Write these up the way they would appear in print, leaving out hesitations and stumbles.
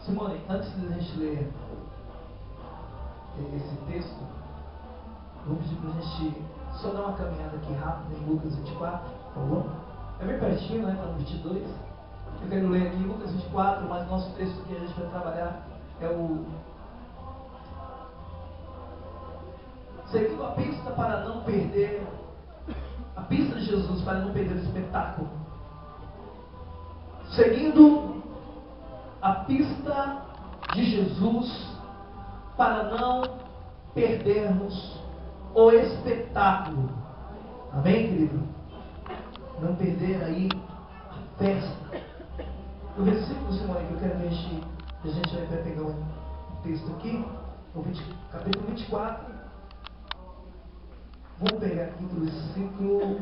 Simone, antes de a gente ler esse texto, vou pedir para a gente só dar uma caminhada aqui rápida em Lucas 24, por favor. É bem pertinho, né? Está no 22. Eu quero ler aqui Lucas 24, mas nosso texto que a gente vai trabalhar é o seguindo a pista para não perder, a pista de Jesus para não perder o espetáculo. Seguindo a pista de Jesus para não perdermos o espetáculo. Amém, querido? Não perder aí a festa. O versículo, Simone, que eu quero ver, a gente vai pegar um texto aqui, capítulo 24. Vamos pegar aqui do versículo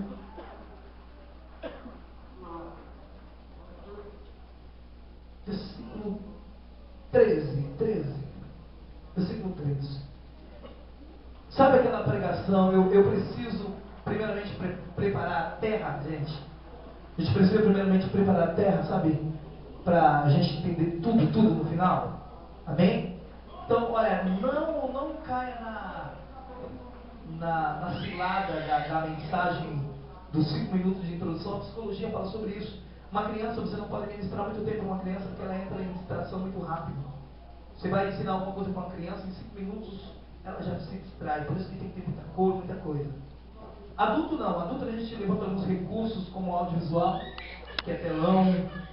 13. Versículo 13. Sabe aquela pregação? Eu preciso primeiramente preparar a terra, gente. A gente precisa primeiramente preparar a terra, sabe? Para a gente entender tudo no final. Amém? Então, olha, não caia na cilada da mensagem dos 5 minutos de introdução. A psicologia fala sobre isso. Uma criança, você não pode ministrar muito tempo uma criança, porque ela entra em distração muito rápido. Você vai ensinar alguma coisa para uma criança, em 5 minutos ela já se distrai. Por isso que tem que ter muita cor, muita coisa. Adulto não. Adulto a gente levanta alguns recursos, como o audiovisual, que é telão,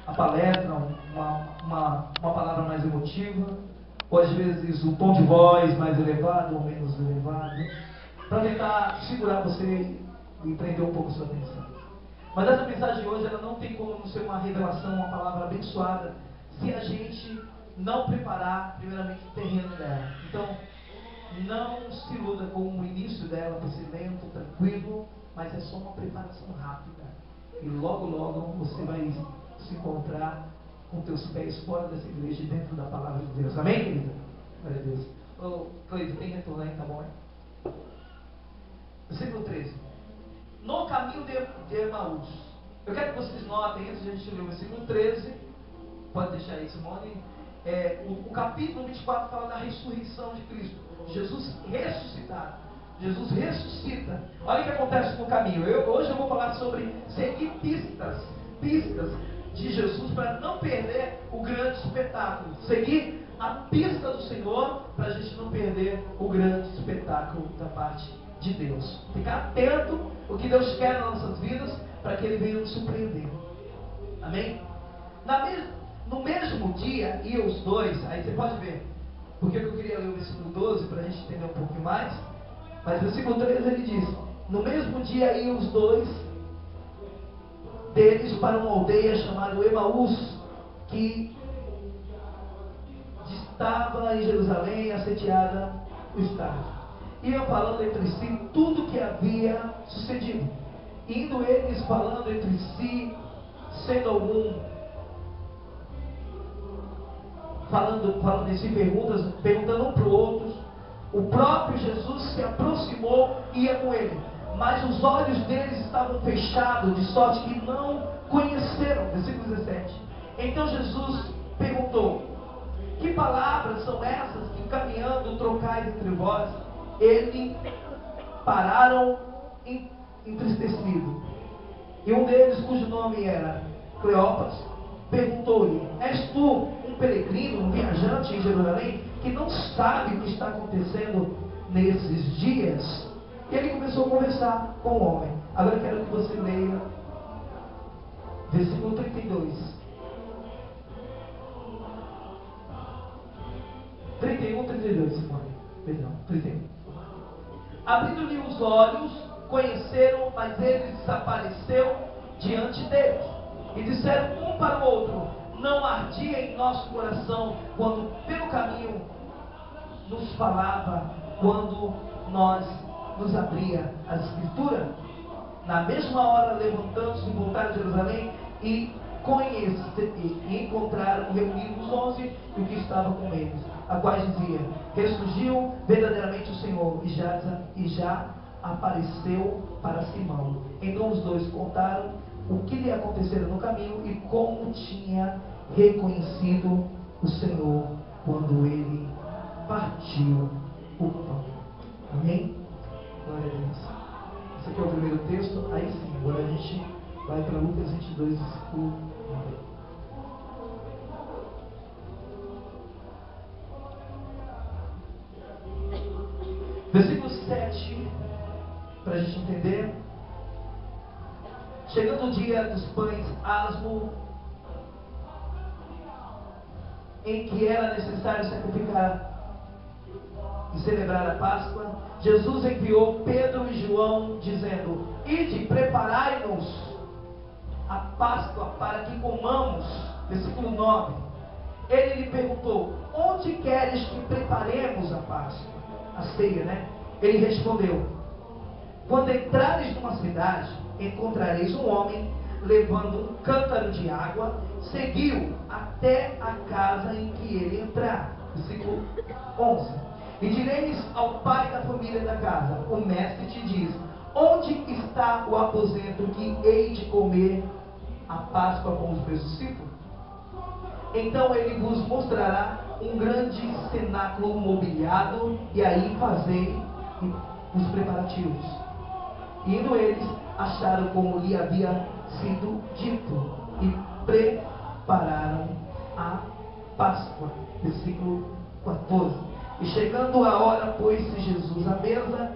a palestra, uma palavra mais emotiva, ou às vezes o tom de voz mais elevado ou menos elevado, para tentar segurar você e prender um pouco a sua atenção. Mas essa mensagem de hoje, ela não tem como não ser uma revelação, uma palavra abençoada, se a gente não preparar primeiramente o terreno dela. Então, não se iluda com o início dela, por ser lento, tranquilo, mas é só uma preparação rápida. E logo você vai se encontrar com teus pés fora dessa igreja e dentro da palavra de Deus. Amém, querida? Glória a Deus. Ô, Cleiton, tem retorno aí, tá bom, hein? Versículo 13. No caminho de Emaús. Eu quero que vocês notem, antes de a gente ler o versículo 13, pode deixar aí, Simone. O capítulo 24 fala da ressurreição de Cristo. Jesus ressuscitado. Jesus ressuscita. Olha o que acontece no caminho. Hoje eu vou falar sobre seguir pistas de Jesus para não perder o grande espetáculo. Seguir a pista do Senhor para a gente não perder o grande espetáculo da parte de Deus. Ficar atento ao que Deus quer nas nossas vidas para que Ele venha nos surpreender. Amém? No mesmo dia, iam os dois. Aí você pode ver porque eu queria ler o versículo 12 para a gente entender um pouquinho mais. Mas no versículo 13 ele diz: no mesmo dia iam os dois deles para uma aldeia chamada Emaús, que estava em Jerusalém, assediada o estado. Iam falando entre si tudo o que havia sucedido. Indo eles falando entre si, sendo algum falando de si, perguntando um para o outro, o próprio Jesus se aproximou e ia com ele, mas os olhos deles estavam fechados, de sorte que não conheceram. Versículo 17. Então Jesus perguntou: que palavras são essas que caminhando trocais entre vós? Eles pararam entristecidos. E um deles, cujo nome era Cleopas, perguntou-lhe: és tu um peregrino, um viajante em Jerusalém, que não sabe o que está acontecendo nesses dias? E ele começou a conversar com o homem. Agora eu quero que você leia versículo 32. 31, 32, Simone. Perdão, 31. Abrindo-lhe os olhos, conheceram, mas ele desapareceu diante deles. E disseram um para o outro: não ardia em nosso coração quando pelo caminho nos falava, quando nós nos abria a Escritura? Na mesma hora, levantando-se, voltaram a Jerusalém e encontraram reunidos os 11 e o que estava com eles, a quais dizia: ressurgiu verdadeiramente o Senhor e já apareceu para Simão. Então os dois contaram o que lhe acontecera no caminho e como tinha reconhecido o Senhor quando ele partiu o pão. Amém? Glória a Deus. Esse aqui é o primeiro texto. Aí sim, agora a gente vai para Lucas 22, versículo 9. Versículo 7, para a gente entender. Chegando o dia dos pães asmo, em que era necessário sacrificar e celebrar a Páscoa, Jesus enviou Pedro e João, dizendo: Ide, preparai-nos a Páscoa para que comamos. Versículo 9. Ele lhe perguntou: onde queres que preparemos a Páscoa? A ceia, né? Ele respondeu: quando entrares numa cidade, encontrareis um homem levando um cântaro de água, seguiu até a casa em que ele entrar. Versículo 11. E direis ao pai da família da casa: o mestre te diz: onde está o aposento que hei de comer a Páscoa com os meus discípulos? Então ele vos mostrará um grande cenáculo mobiliado, e aí fazei os preparativos. Indo eles, acharam como lhe havia sido dito, e prepararam a Páscoa. Versículo 14. E chegando a hora, pôs-se Jesus à mesa,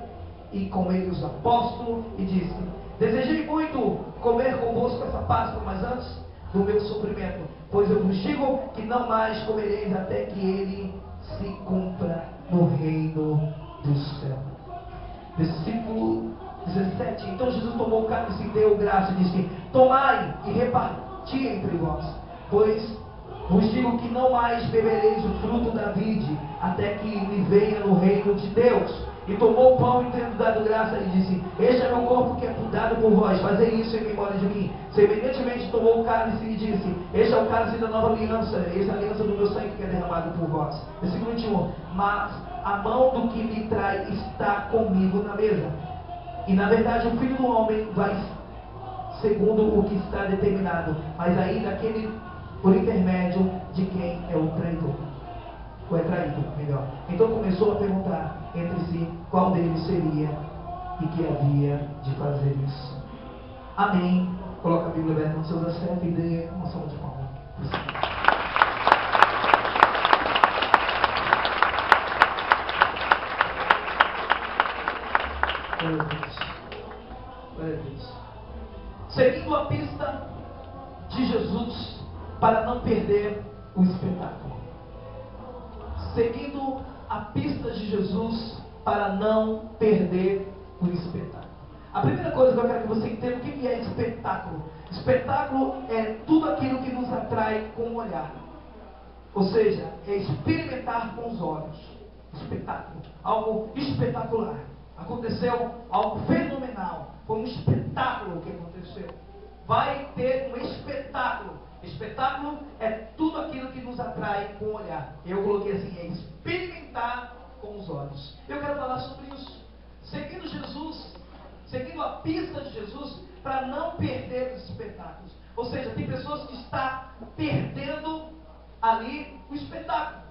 e com ele os apóstolos, e disse: desejei muito comer convosco essa Páscoa, mas antes do meu sofrimento, pois eu vos digo que não mais comereis até que ele se cumpra no reino do céu. Versículo 17. Então Jesus tomou o cálice e deu graça e disse: tomai e reparti entre vós, pois vos digo que não mais bebereis o fruto da vide, até que me venha no reino de Deus. E tomou o pão e tendo dado graça, e disse: este é meu corpo que é dado por vós, fazei isso em memória de mim. Semelhantemente tomou o cálice e disse: este é o cálice da nova aliança, esta é a aliança do meu sangue que é derramado por vós. Versículo 21. Mas a mão do que me trai está comigo na mesa. E na verdade o Filho do Homem vai segundo o que está determinado, mas ainda aquele por intermédio de quem é o traidor. Ou é traído, melhor. Então começou a perguntar entre si qual deles seria e que havia de fazer isso. Amém. Coloca a Bíblia aberta nos seus assentos e dê uma salva de palmas. Glória a Deus. Glória a Deus. Seguindo a pista de Jesus para não perder o espetáculo. Seguindo a pista de Jesus para não perder o espetáculo. A primeira coisa que eu quero que você entenda: o que é espetáculo? Espetáculo é tudo aquilo que nos atrai com o olhar. Ou seja, é experimentar com os olhos. Espetáculo. Algo espetacular. Aconteceu algo fenomenal. Foi um espetáculo que aconteceu. Vai ter um espetáculo. Espetáculo é tudo aquilo que nos atrai com o olhar. Eu coloquei assim: é experimentar com os olhos. Eu quero falar sobre isso. Seguindo Jesus, seguindo a pista de Jesus, para não perder os espetáculos. Ou seja, tem pessoas que estão perdendo ali o espetáculo.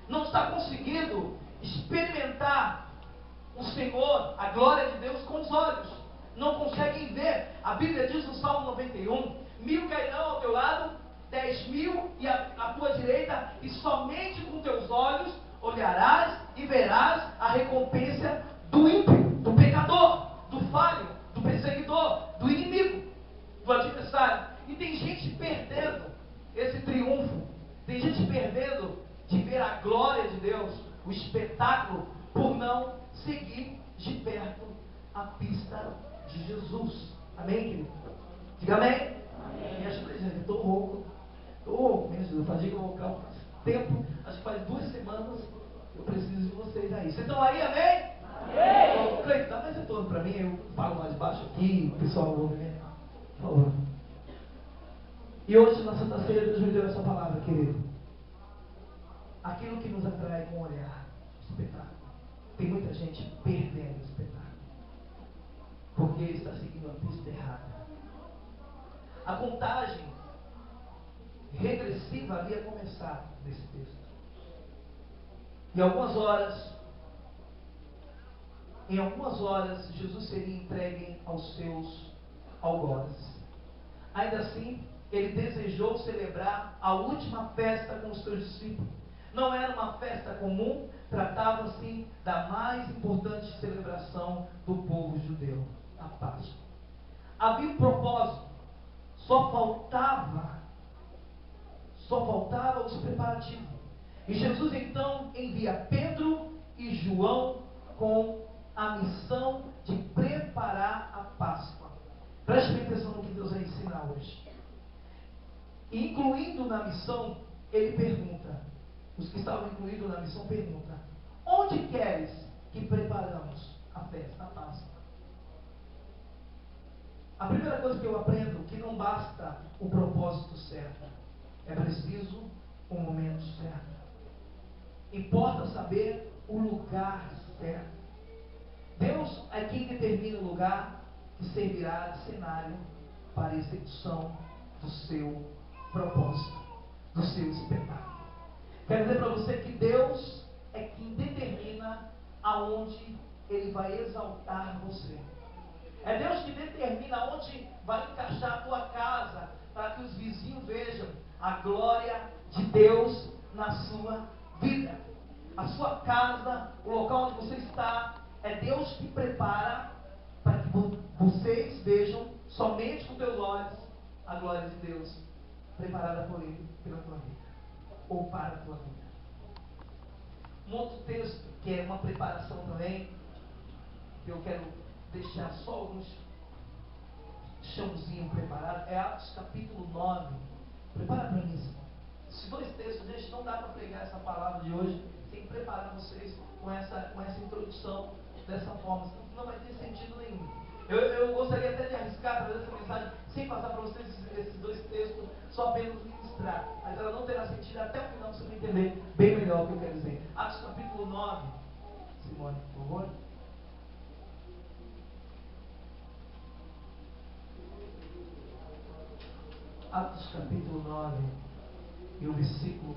Não está conseguindo experimentar o Senhor, a glória de Deus com os olhos. Não conseguem ver. A Bíblia diz no Salmo 91: 1000 cairão ao teu lado, 10.000 e à tua direita, e somente com teus olhos olharás e verás a recompensa do ímpio, do pecador, do falho, do perseguidor, do inimigo, do adversário. E tem gente perdendo esse triunfo, tem gente perdendo de ver a glória de Deus, o espetáculo, por não seguir de perto a pista de Jesus. Amém, querido? Diga amém. Amém. Me ajuda, gente, eu estou rouco. Me ajuda, fadiga vocal faz tempo, acho que faz 2 semanas. Eu preciso de vocês aí. Vocês estão aí, amém? Amém. Cleiton, dá mais retorno para mim, eu falo mais baixo aqui, o pessoal ouve, né? Por favor. E hoje, na Santa Ceia, Deus me deu essa palavra, querido. Aquilo que nos atrai com o olhar, espetáculo. Tem muita gente perdendo o espetáculo, porque está seguindo a pista errada. A contagem regressiva havia começado nesse texto. Em algumas horas, Jesus seria entregue aos seus algozes. Ainda assim, ele desejou celebrar a última festa com os seus discípulos. Não era uma festa comum, tratava-se da mais importante celebração do povo judeu, a Páscoa. Havia um propósito, só faltava os preparativos. E Jesus então envia Pedro e João com a missão de preparar a Páscoa. Preste bem atenção no que Deus vai ensinar hoje. Incluindo na missão, ele pergunta, os que estavam incluídos na missão perguntam: onde queres que preparamos a festa, a Páscoa? A primeira coisa que eu aprendo é que não basta o propósito certo, é preciso o momento certo. Importa saber o lugar certo. Deus é quem determina o lugar que servirá de cenário para a execução do seu propósito, do seu espetáculo. Quero dizer para você que Deus é quem determina aonde Ele vai exaltar você. É Deus que determina onde vai encaixar a tua casa, para que os vizinhos vejam a glória de Deus na sua vida. A sua casa, o local onde você está, é Deus que prepara para que vocês vejam somente com teus olhos a glória de Deus preparada por Ele pela tua vida, ou para a tua vida. Um outro texto que é uma preparação também, que eu quero deixar só alguns chãozinhos preparados, é Atos capítulo 9. Prepara para mim, irmão. Esses dois textos, gente, não dá para pregar essa palavra de hoje sem preparar vocês com essa introdução dessa forma, senão não vai ter sentido nenhum. Eu gostaria até de arriscar trazer essa mensagem sem passar para vocês esses dois textos, só apenas ministrar, mas ela não terá sentido até o final, você vai entender bem melhor o que eu quero dizer. Atos capítulo 9, Simone, por favor. Atos capítulo 9 e o versículo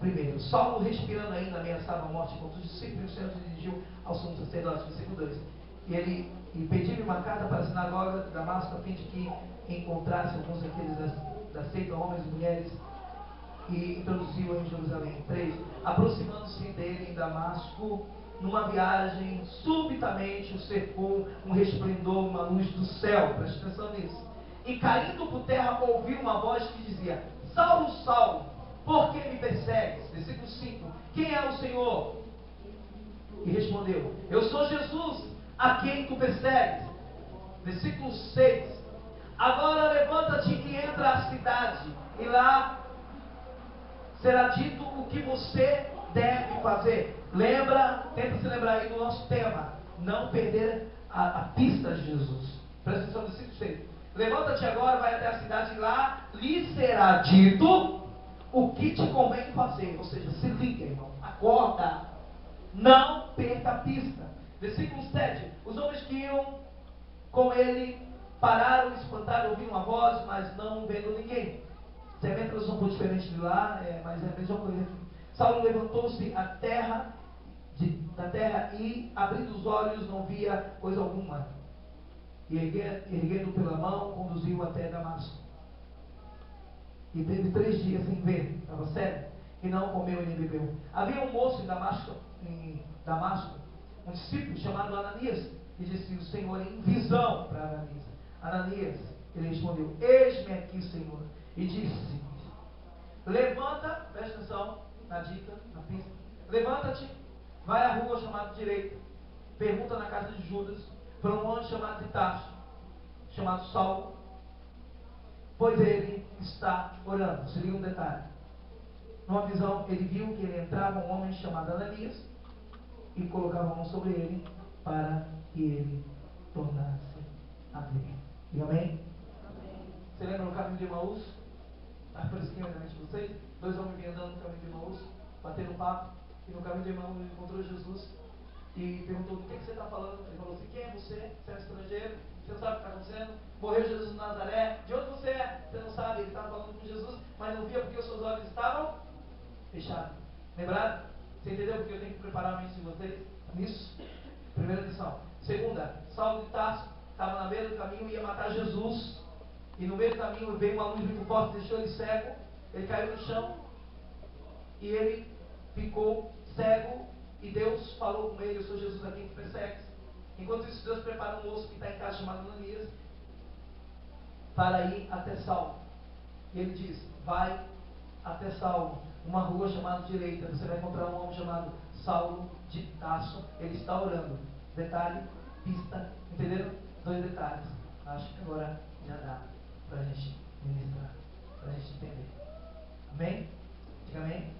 1. Saulo, respirando ainda, ameaçava a morte contra os discípulos, e o Senhor se dirigiu ao sumo sacerdote. Versículo 2. E pediu-lhe uma carta para a sinagoga de Damasco, a fim de que encontrasse alguns daqueles da seita, homens e mulheres, e introduziu em Jerusalém. 3. Aproximando-se dele em Damasco, numa viagem, subitamente o cercou um resplendor, uma luz do céu. Preste atenção nisso. E caindo por terra, ouviu uma voz que dizia: Saulo, Saulo, por que me persegues? Versículo 5. Quem é o Senhor? E respondeu: eu sou Jesus, a quem tu persegues. Versículo 6. Agora levanta-te e entra à cidade, e lá será dito o que você deve fazer. Tenta se lembrar aí do nosso tema, não perder a pista de Jesus. Presta atenção no versículo 6. Levanta-te agora, vai até a cidade, e lá lhe será dito o que te convém fazer. Ou seja, se liga, irmão, acorda, não perca a pista. Versículo 7. Os homens que iam com ele pararam, espantaram, ouviram uma voz, mas não vendo ninguém. Se a minha tradução for diferente de lá, mas é a mesma coisa aqui. Saulo levantou-se da terra e, abrindo os olhos, não via coisa alguma. E erguendo pela mão, conduziu até Damasco. E teve 3 dias sem ver, estava cego, e não comeu e nem bebeu. Havia um moço em Damasco, um discípulo chamado Ananias, e disse o Senhor em visão para Ananias: Ananias, ele respondeu: eis-me aqui, Senhor. E disse: levanta, presta atenção na dica, na pista. Levanta-te, vai à rua chamada direita, pergunta na casa de Judas, para um homem chamado de Tarso, chamado Saulo, pois ele está orando. Seria um detalhe. Numa visão, ele viu que ele entrava um homem chamado Ananias e colocava a mão sobre ele para que ele tornasse a ver. E amém? Você lembra no caminho de Emaús? Está fresquinho na mente de vocês? 2 homens vinham andando no caminho de Emaús, batendo papo, e no caminho de Emaús ele encontrou Jesus e perguntou: o que você está falando? Ele falou assim: quem é você? Você é estrangeiro? Você não sabe o que está acontecendo? Morreu Jesus de Nazaré. De onde você é? Você não sabe. Ele estava falando com Jesus, mas não via porque os seus olhos estavam fechado. Lembrado? Você entendeu porque eu tenho que preparar a mente de vocês nisso? Primeira lição. Segunda, Saulo de Tarso estava na beira do caminho e ia matar Jesus. E no meio do caminho veio uma luz muito forte, deixou ele cego. Ele caiu no chão e ele ficou cego. E Deus falou com ele: eu sou Jesus a quem tu persegues. Enquanto isso, Deus prepara um moço que está em casa chamado Ananias para ir até Saulo. E ele diz: vai até Saulo, uma rua chamada direita, você vai encontrar um homem chamado Saulo de Tarso. Ele está orando. Detalhe, pista, entenderam? 2 detalhes. Acho que agora já dá para a gente ministrar, para a gente entender. Amém? Diga amém.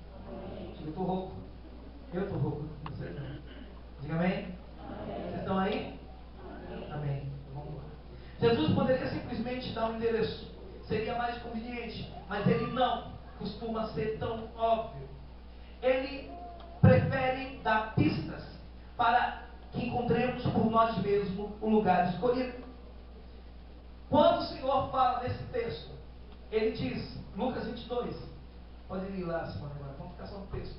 Eu estou rouco. Eu estou rouco. Vocês não. Diga amém. Vocês estão aí? Amém. Então, vamos lá. Jesus poderia simplesmente dar um endereço. Seria mais conveniente. Mas ele não costuma ser tão óbvio. Ele prefere dar pistas para que encontremos por nós mesmos o lugar escolhido. Quando o Senhor fala nesse texto, ele diz, Lucas 22, pode ir lá, Simone, agora, vamos ficar só no texto.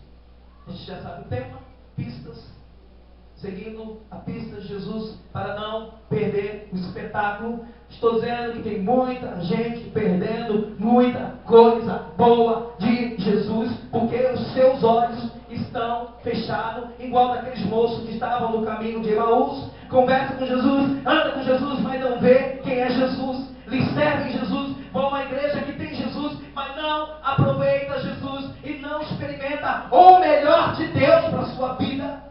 A gente já sabe o tema, pistas, seguindo a pista de Jesus para não perder o espetáculo. Estou dizendo que tem muita gente perdendo muita coisa boa de Jesus, porque os seus olhos estão fechados, igual daqueles moços que estavam no caminho de Emaús. Conversa com Jesus, anda com Jesus, mas não vê quem é Jesus. Lhe servem Jesus, vão à igreja que tem Jesus, mas não aproveita Jesus e não experimenta o melhor de Deus para a sua vida.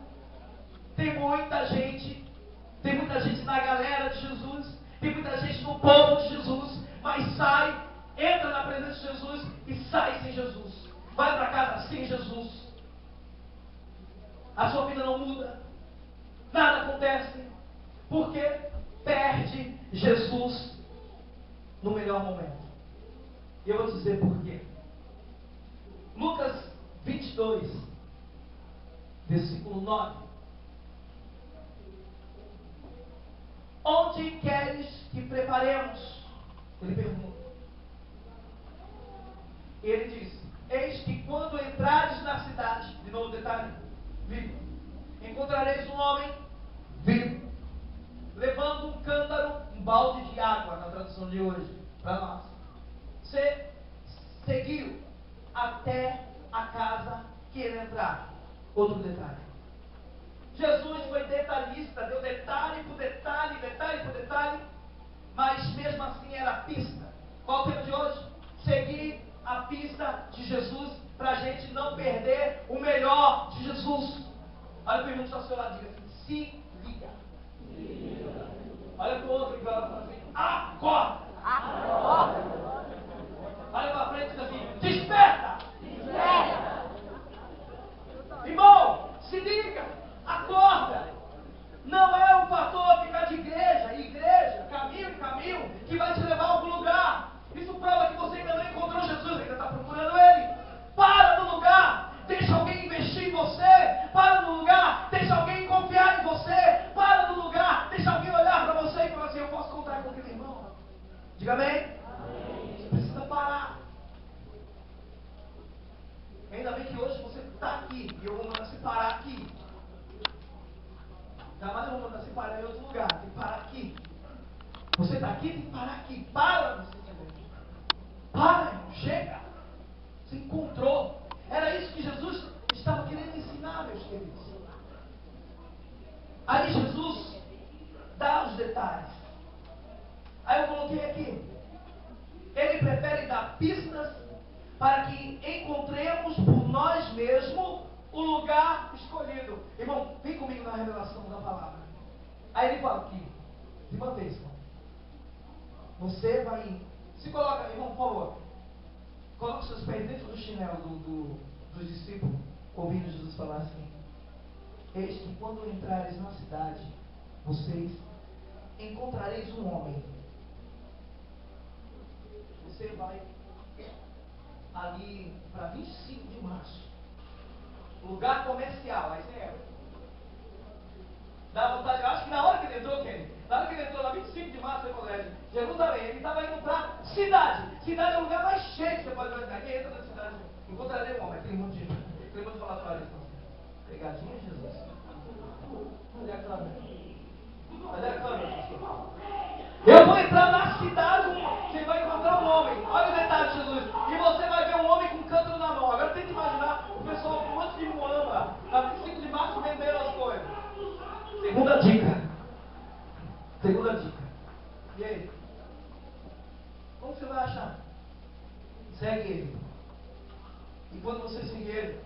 Tem muita gente na galera de Jesus, tem muita gente no povo de Jesus, mas sai, entra na presença de Jesus e sai sem Jesus. Vai para casa sem Jesus. A sua vida não muda, nada acontece, porque perde Jesus no melhor momento. E eu vou dizer por quê. Lucas 22, versículo 9. Onde queres que preparemos? Ele pergunta. E ele diz: eis que quando entrares na cidade, de novo detalhe, vivo, encontrareis um homem vivo, levando um cântaro, um balde de água, na tradução de hoje, para nós. Você seguiu até a casa que ele entrar. Outro detalhe. Jesus foi detalhista, deu detalhe por detalhe, detalhe por detalhe, mas mesmo assim era pista. Qual o tema de hoje? Seguir a pista de Jesus para a gente não perder o melhor de Jesus. Olha para o irmão que está ao seu lado, diga assim: se liga. Olha para o outro que vai lá e fala assim: acorda. Olha para frente e diz assim: desperta. Irmão, se liga, acorda. Não é o pastor ficar de igreja em igreja, caminho em caminho, que vai te levar a algum lugar. Isso prova que você ainda não encontrou Jesus, ainda está procurando Ele. Para no lugar, deixa alguém investir em você. Para no lugar, deixa alguém confiar em você. Para no lugar, deixa alguém olhar para você e falar assim: eu posso contar com aquele irmão. Diga amém. Você precisa parar. Ainda bem que hoje você está aqui e eu vou mandar você parar aqui. Jamais eu vou mandar você parar em outro lugar. Tem que parar aqui. Você está aqui, tem que parar aqui. Para, você também. Para, irmão. Chega. Você encontrou. Era isso que Jesus estava querendo ensinar, meus queridos. Aí Jesus dá os detalhes. Aí eu coloquei aqui. Ele prefere dar pistas para que encontremos por nós mesmos o lugar escolhido. Irmão, vem comigo na revelação da palavra. Aí ele fala aqui, de uma vez, irmão. Você vai... Se coloca, irmão, por favor. Coloque seus pés dentro do chinelo dos discípulos, ouvindo Jesus falar assim: eis que quando entrares na cidade, vocês encontrareis um homem. Você vai ali para 25 de março, lugar comercial, aí você é. Dá vontade, eu acho que na hora que ele entrou, na hora que ele entrou lá 25 de março, no colégio, Jerusalém, ele estava indo para cidade. Cidade é o lugar mais cheio que você pode imaginar. Quem entra na cidade, encontrarei um homem, aquele monte de gente. quando você seguir ele,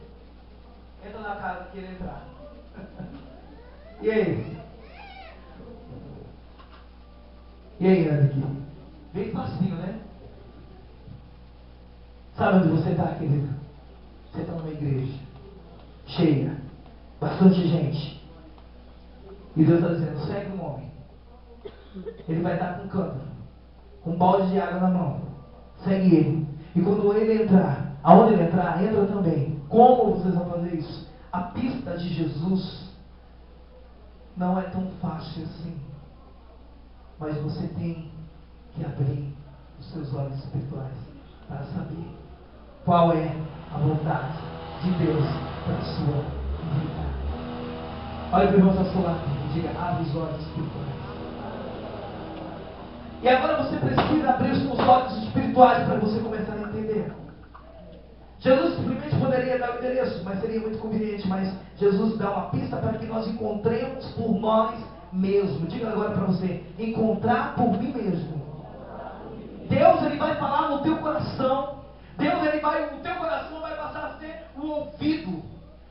entra na casa que ele entrar. E aí? E aí, aqui? Bem facinho, né? Sabe onde você está, querido? Você está numa igreja cheia, bastante gente. E Deus está dizendo, segue um homem. Ele vai estar com um cântaro, com um balde de água na mão. Segue ele. E quando ele entrar, aonde ele entrar, entra também. Como vocês vão fazer isso? A pista de Jesus não é tão fácil assim. Mas você tem que abrir os seus olhos espirituais para saber qual é a vontade de Deus para a sua vida. Olha para o irmão seu lado e diga, abre os olhos espirituais. E agora você precisa abrir os seus olhos espirituais para você começar a entender. Jesus simplesmente poderia dar o endereço, mas seria muito conveniente. Mas Jesus dá uma pista para que nós encontremos por nós mesmos. Diga agora para você, encontrar por mim mesmo. Deus, ele vai falar no teu coração. Deus, o teu coração vai passar a ser o ouvido.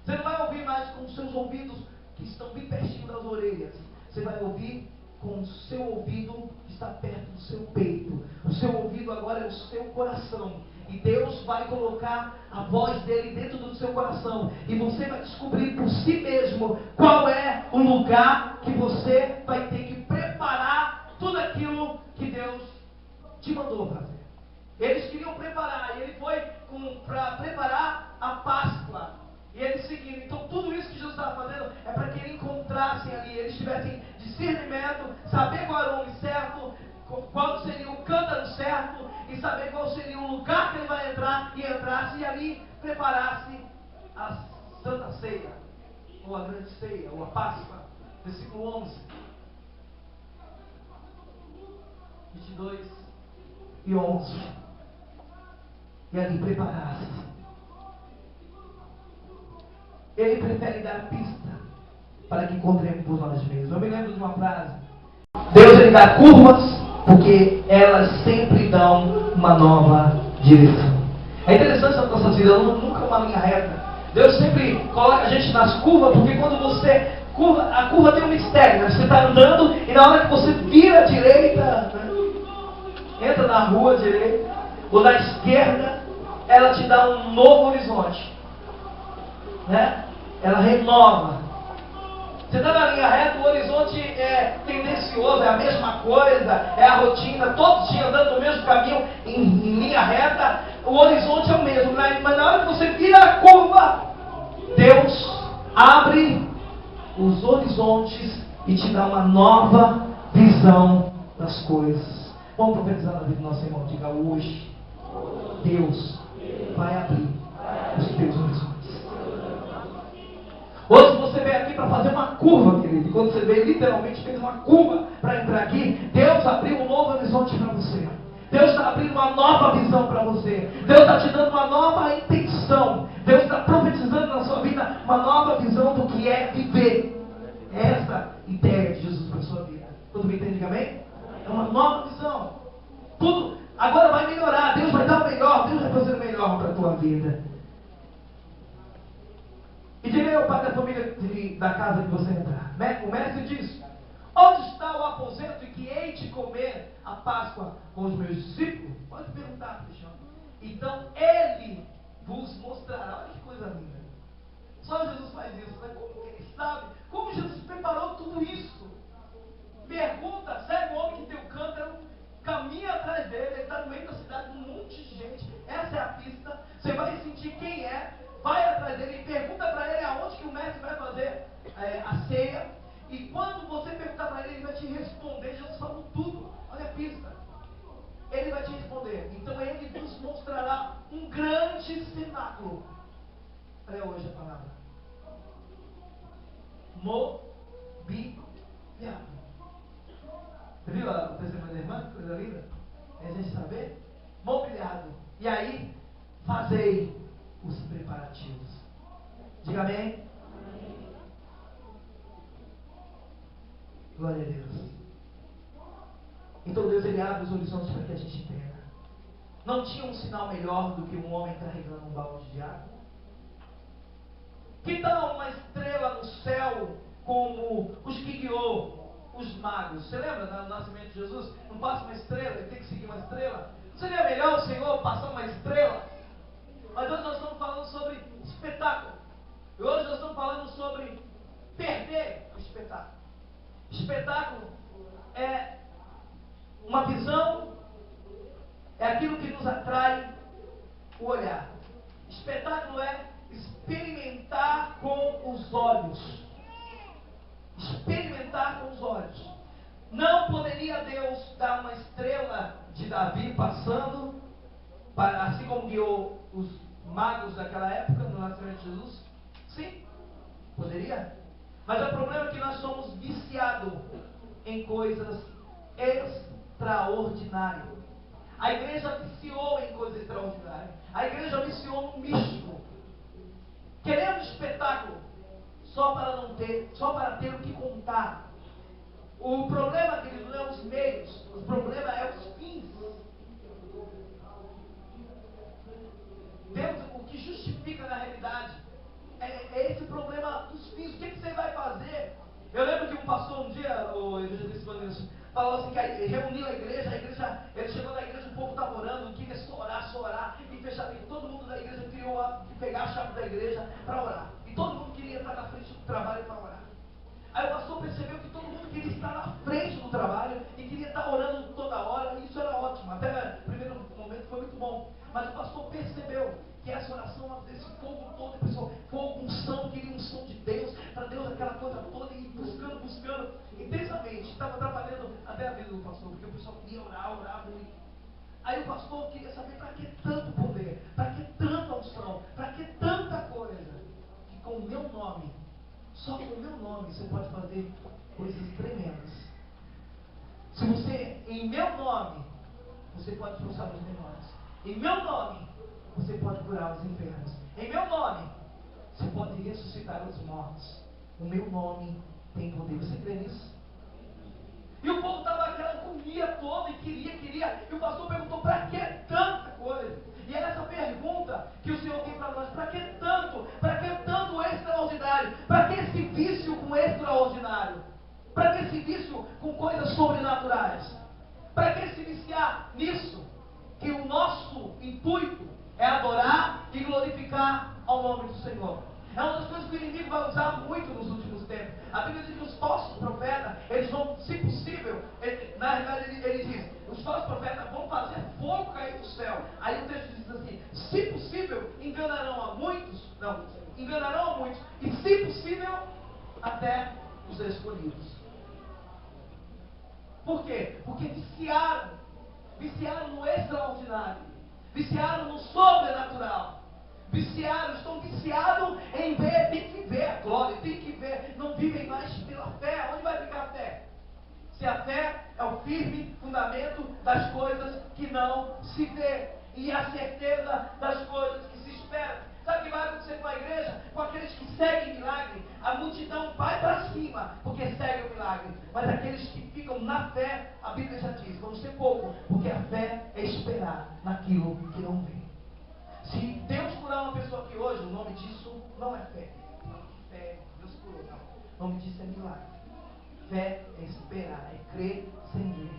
Você não vai ouvir mais com os seus ouvidos que estão bem pertinho das orelhas. Você vai ouvir com o seu ouvido que está perto do seu peito. O seu ouvido agora é o seu coração. E Deus vai colocar a voz dele dentro do seu coração. E você vai descobrir por si mesmo qual é o lugar que você vai ter que preparar tudo aquilo que Deus te mandou fazer. Eles queriam preparar, e ele foi para preparar a Páscoa. E eles seguiram. Então tudo isso que Jesus estava fazendo é para que eles encontrassem ali, eles tivessem discernimento, saber qual era o homem certo, qual seria o cântaro certo, e saber qual seria o lugar que ele vai entrar, e entrasse, e ali preparasse a Santa Ceia, ou a Grande Ceia, ou a Páscoa. Versículo 11, 22 e 11. E ali preparasse. Ele prefere dar pista para que encontremos por nós mesmos. Eu me lembro de uma frase: Deus, ele dá curvas porque elas sempre dão uma nova direção. É interessante essa nossa vida, nunca uma linha reta. Deus sempre coloca a gente nas curvas, porque quando você curva, a curva tem um mistério, né? Você está andando e na hora que você vira à direita, né? Entra na rua direita ou na esquerda, ela te dá um novo horizonte, né? Ela renova. Você está na linha reta, o horizonte é tendencioso, é a mesma coisa, é a rotina, todos os dias andando no mesmo caminho, em linha reta, o horizonte é o mesmo, mas na hora que você vira a curva, Deus abre os horizontes e te dá uma nova visão das coisas. Vamos profetizar na vida do nosso irmão, diga hoje, Deus vai abrir os teus horizontes. Hoje você veio aqui para fazer uma curva, querido. E quando você veio, literalmente fez uma curva para entrar aqui, Deus abriu um novo horizonte para você. Deus está abrindo uma nova visão para você. Deus está te dando uma nova intenção. Deus está profetizando na sua vida uma nova visão do que é viver. É essa ideia de Jesus para a sua vida. Todo mundo entende, amém? É uma nova visão. Tudo agora vai melhorar. Deus vai dar o melhor. Deus vai fazer o melhor para a tua vida. E diga aí ao pai da família da casa que você entrar. O mestre diz: onde está o aposento em que hei de comer a Páscoa com os meus discípulos? Pode perguntar, Cristiano. Então ele vos mostrará. Olha que coisa linda. Só Jesus faz isso, né? Como que ele sabe? Como Jesus preparou tudo isso? Pergunta, segue o homem que tem o cântaro, caminha atrás dele, ele está no meio da cidade, um monte de gente. Essa é a pista. Você vai sentir quem é. Vai atrás dele e pergunta para ele aonde que o mestre vai fazer a ceia. E quando você perguntar para ele, ele vai te responder. Jesus falou tudo. Olha a pista. Ele vai te responder. Então ele nos mostrará um grande cenáculo. Olha hoje a palavra. Mobiliado. Você viu o testemunho da irmã? Que coisa linda. É a gente saber. Mobiliado. E aí, fazei os preparativos. Diga amém. Amém. Glória a Deus. Então Deus, ele abre os horizontes para que a gente entenda. não tinha um sinal melhor do que um homem carregando um balde de água? Que tal uma estrela no céu como os que guiou os magos? Você lembra do nascimento de Jesus? Não passa uma estrela, ele tem que seguir uma estrela. Não seria melhor o Senhor passar uma estrela? Mas hoje nós estamos falando sobre espetáculo. E hoje nós estamos falando sobre perder o espetáculo. Espetáculo é uma visão, é aquilo que nos atrai o olhar. Espetáculo é experimentar com os olhos. Experimentar com os olhos. Não poderia Deus dar uma estrela de Davi passando, assim como guiou os magos daquela época no nascimento de Jesus? Sim, poderia. Mas o problema é que nós somos viciados em coisas extraordinárias. A igreja viciou em coisas extraordinárias. A igreja viciou no místico. Queremos espetáculo só para ter o que contar. O problema, querido, não é os meios, o problema é os fins. Deus, o que justifica na realidade é esse problema dos fins. O que você vai fazer? Eu lembro que um pastor um dia, o evangelista falou assim, que reuniu a igreja, ele chegou na igreja, o povo estava orando, queria só orar, e fechar, e todo mundo da igreja queria pegar a chave da igreja para orar. E todo mundo queria estar na frente do trabalho para orar. Aí o pastor percebeu que todo mundo queria estar na frente do trabalho e queria estar orando toda hora, e isso era ótimo. Até o primeiro momento foi muito bom. Mas o pastor percebeu que essa oração, esse fogo todo, pessoal, fogo, unção, queria unção de Deus, para Deus aquela coisa toda, e buscando intensamente. Estava atrapalhando até a vida do pastor, porque o pessoal queria orar muito. Aí o pastor queria saber para que tanto poder, para que tanta unção, para que tanta coisa, que com o meu nome, só com o meu nome, você pode fazer coisas tremendas. Se você, em meu nome, você pode expulsar os demônios. Em meu nome, você pode curar os enfermos. Em meu nome, você pode ressuscitar os mortos. O meu nome tem poder. Você crê nisso? E o povo estava naquela agonia toda e queria. E o pastor perguntou, para que tanta coisa? E é essa pergunta que o Senhor tem para nós. Para que tanto? Para que tanto extraordinário? Para que esse vício com extraordinário? Para que esse vício com coisas sobrenaturais? Para que se viciar nisso? Que o nosso intuito é adorar e glorificar ao nome do Senhor. É uma das coisas que o inimigo vai usar muito nos últimos tempos. A Bíblia diz que os falsos profetas, eles vão, se possível, na realidade ele diz, os falsos profetas vão fazer fogo cair do céu. Aí o texto diz assim, se possível, enganarão a muitos, e se possível, até os escolhidos. Por quê? Porque viciaram no extraordinário, viciaram no sobrenatural, estão viciados em ver, tem que ver a glória, tem que ver, não vivem mais pela fé. Onde vai ficar a fé? Se a fé é o firme fundamento das coisas que não se vê, e a certeza das coisas que se esperam. Sabe o que vai acontecer com a igreja? Com aqueles que seguem milagre, a multidão vai para cima, porque segue o milagre. Mas aqueles que ficam na fé, a Bíblia já diz, vão ser pouco, porque a fé é esperar naquilo que não vê. Se Deus curar uma pessoa aqui hoje, o nome disso não é fé. Fé, Deus curou, não. O nome disso é milagre. Fé é esperar, é crer sem ver.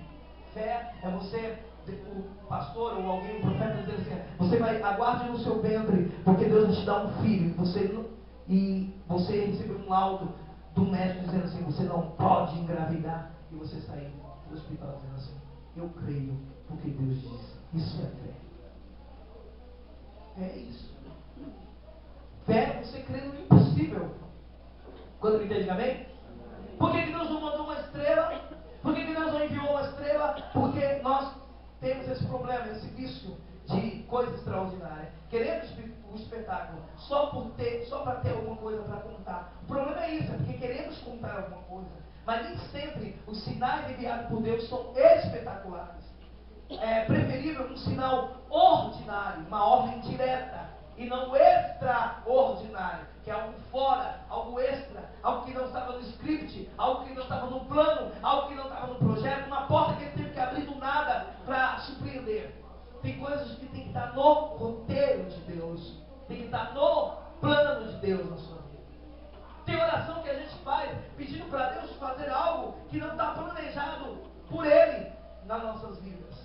Fé é você, o pastor ou alguém, o profeta, dizer assim, você vai, aguarde no seu ventre, porque Deus vai te dar um filho, e você recebeu um laudo do médico dizendo assim, você não pode engravidar, e você sair do hospital dizendo assim, eu creio, porque Deus diz. Isso é fé. É isso. Fé é você crer no impossível. Quando me entende, amém? Por que Deus não mandou uma estrela? Por que Deus não enviou uma estrela? Porque nós temos esse problema, esse vício de coisa extraordinária. Queremos o espetáculo só para ter alguma coisa para contar. O problema é isso, é porque queremos contar alguma coisa. Mas nem sempre os sinais enviados por Deus são espetaculares. É preferível um sinal ordinário, uma ordem direta, e não extraordinário, que é algo fora, algo extra, algo que não estava no script, algo que não estava no plano, algo que não estava no projeto, uma porta que ele teve que abrir do nada para surpreender. Tem coisas que no roteiro de Deus, tem que estar no plano de Deus na sua vida. Tem oração que a gente faz pedindo para Deus fazer algo que não está planejado por Ele nas nossas vidas.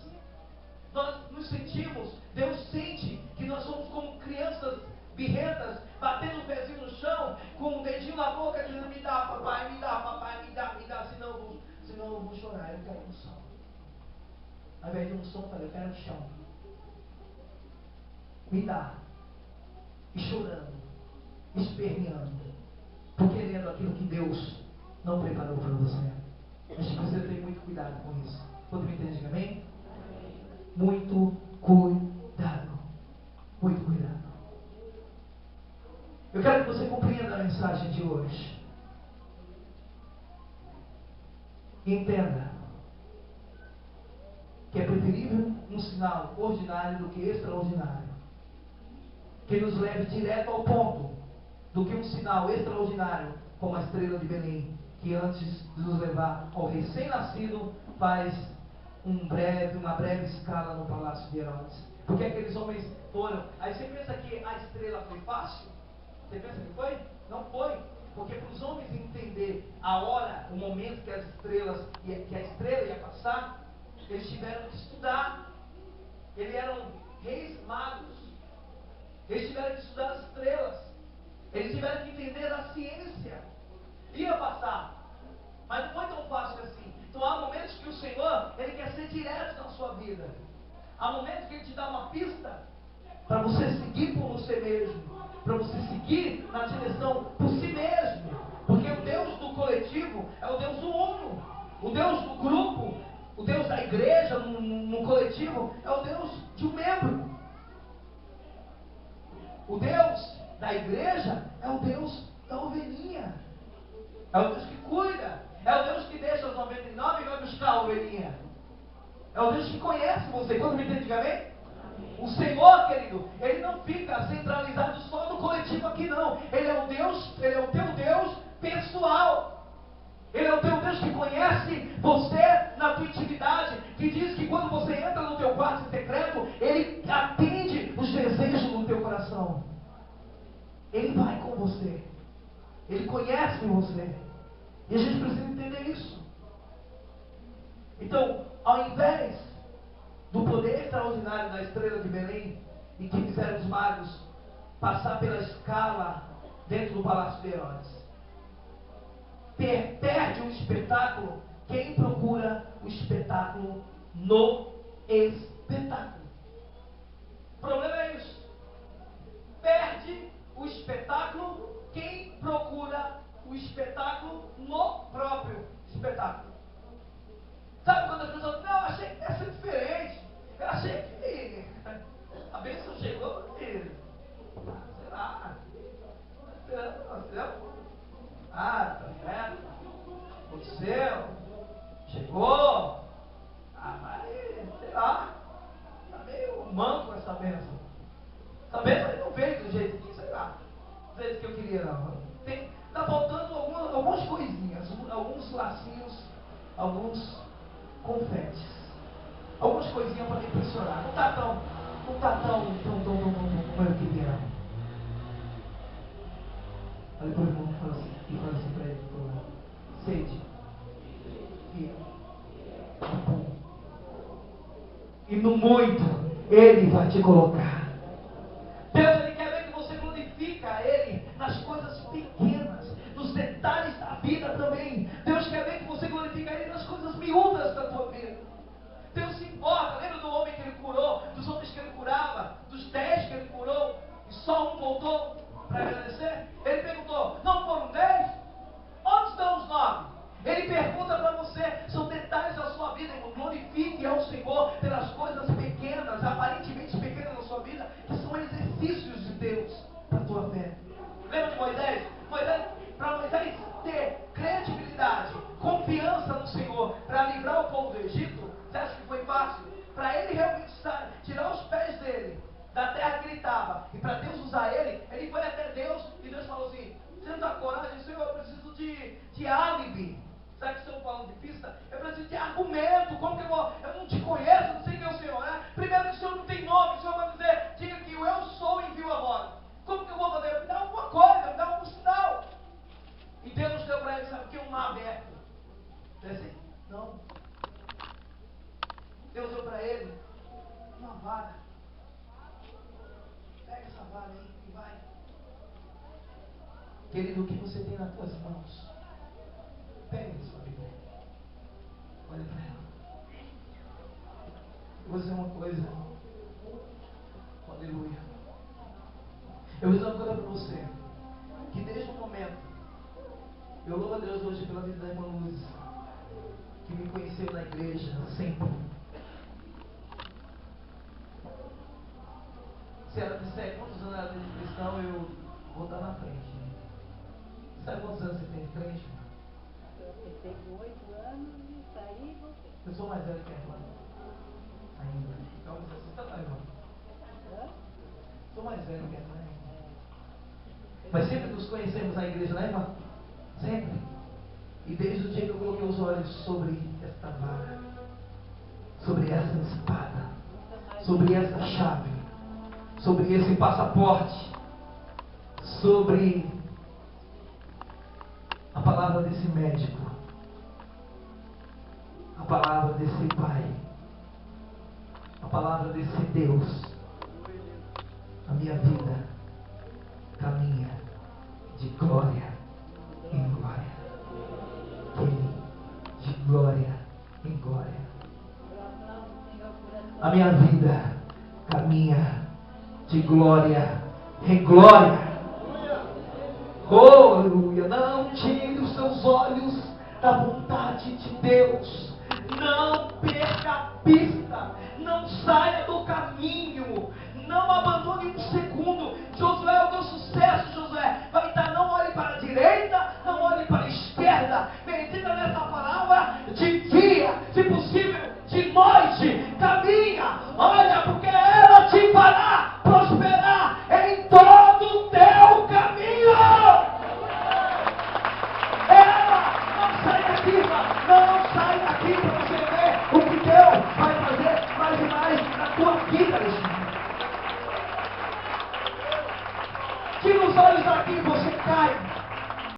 Nós nos sentimos, Deus sente que nós somos como crianças birrentas, batendo o pezinho no chão, com o dedinho na boca, dizendo: me dá, papai, me dá, senão eu vou chorar, eu quero unção. Ao invés de unção, eu falei: eu quero chão. Me dá. E chorando, esperneando, por querendo aquilo que Deus não preparou para você. A gente precisa ter muito cuidado com isso. Todo mundo entende, amém? Muito cuidado. Muito cuidado. Eu quero que você compreenda a mensagem de hoje. Entenda que é preferível um sinal ordinário do que extraordinário, que nos leve direto ao ponto, do que um sinal extraordinário como a estrela de Belém, que antes de nos levar ao recém-nascido faz uma breve escala no palácio de Herodes. Porque aqueles homens foram. Aí você pensa que a estrela foi fácil? Você pensa que foi? Não foi. Porque para os homens entender a hora, o momento que a estrela ia passar, eles tiveram que estudar. Eles eram reis magos. Eles tiveram que estudar as estrelas. Eles tiveram que entender a ciência. Ia passar. Mas não foi tão fácil assim. Então há momentos que o Senhor, Ele quer ser direto na sua vida. Há momentos que Ele te dá uma pista para você seguir por você mesmo. Para você seguir na direção por si mesmo. Porque o Deus do coletivo é o Deus do uno. O Deus do grupo, o Deus da igreja no coletivo, é o Deus de um membro. O Deus da igreja é o Deus da ovelhinha. É o Deus que cuida. É o Deus que deixa os 99 e vai buscar a ovelhinha. É o Deus que conhece você. Quando me entende, amém? O Senhor, querido, Ele não fica centralizado só no coletivo aqui, não. Ele é o Deus, Ele é o teu Deus pessoal. Ele é o teu Deus que conhece você na tua intimidade, que diz que quando você entra no teu quarto secreto, Ele atende os desejos do teu coração. Ele vai com você. Ele conhece você. E a gente precisa entender isso. Então, ao invés do poder extraordinário da estrela de Belém, em que fizeram os magos passar pela escala dentro do palácio de Herodes, perde o espetáculo quem procura o espetáculo no espetáculo. O problema é isso. Perde o espetáculo quem procura o espetáculo no próprio espetáculo. Sabe quando as pessoas dizem: não, achei que ia ser diferente. Eu achei que a bênção chegou e sei lá. Tá certo. Aconteceu. Chegou. Mas sei lá. Tá meio manco essa bênção. Essa bênção não veio do jeito que, sei lá, do jeito que eu queria, não. Tá faltando algumas coisinhas, alguns lacinhos, alguns confetes, algumas coisinhas para impressionar. Não tá tão como eu queria, não. Olha para o irmão e fala assim para ele: sede, fiel, e no muito Ele vai te colocar. Deus, Ele quer ver que você glorifica Ele nas coisas pequenas, nos detalhes da vida também. Deus quer ver que você glorifica Ele nas coisas miúdas da tua vida. Deus se importa. Lembra do homem que Ele curou, dos homens que Ele curava, dos 10 que Ele curou, e só um voltou para agradecer? Ele perguntou: não foram 10? Onde estão os 9? Ele pergunta para você. São detalhes da sua vida, irmão. Glorifique ao Senhor pelas coisas pequenas, aparentemente pequenas na sua vida, que são exercícios de Deus para a tua fé. Lembra de Moisés? Para Moisés ter credibilidade, confiança no Senhor para livrar o povo do Egito, você acha que foi fácil? Para ele realmente tirar os pés dele da terra que ele estava, e para Deus usar ele, ele foi até Deus, e Deus falou assim: você não está com coragem? Senhor, eu preciso de álibi. Sabe que estão falando de pista? Eu preciso de argumento. Como que eu não te conheço, não sei quem é o Senhor, né? Primeiro que o Senhor não tem nome. O Senhor vai dizer: Querido, o que você tem nas tuas mãos? Pegue a sua Bíblia. Olha para ela. Eu vou dizer uma coisa. Aleluia. Eu vou dizer uma coisa para você. Que desde o momento, eu louvo a Deus hoje pela vida da irmã Luz, que me conheceu na igreja sempre. Se ela disser quantos anos ela tem de cristão, eu vou estar na frente. Sabe quantos anos você tem de crente? Eu tenho 8 anos e saí e voltei. Eu sou mais velho que a irmã. Ainda. Então, você está mais irmã. Sou mais velho que a irmã. Mas sempre nos conhecemos na igreja, né, irmã? Sempre. E desde o dia que eu coloquei os olhos sobre esta vara, sobre essa espada, sobre essa chave, sobre esse passaporte, sobre a palavra desse médico, a palavra desse Pai, a palavra desse Deus, a minha vida caminha de glória em glória. De glória em glória. A minha vida caminha de glória em glória. Oh, aleluia. Não tire os seus olhos da vontade de Deus. Não perca a pista. Não saia do caminho. Não abandone um segundo. Josué, o teu sucesso, Josué, vai estar. Não olhe para a direita, não olhe para a esquerda. Medita nessa palavra de dia, se possível, de noite. Caminha, olha, porque ela te fará prosperar em todo o teu caminho. Ela não sai daqui, não sai daqui para você ver o que Deus vai fazer mais e mais na tua vida, Alexandre. Tira os olhos daqui e você cai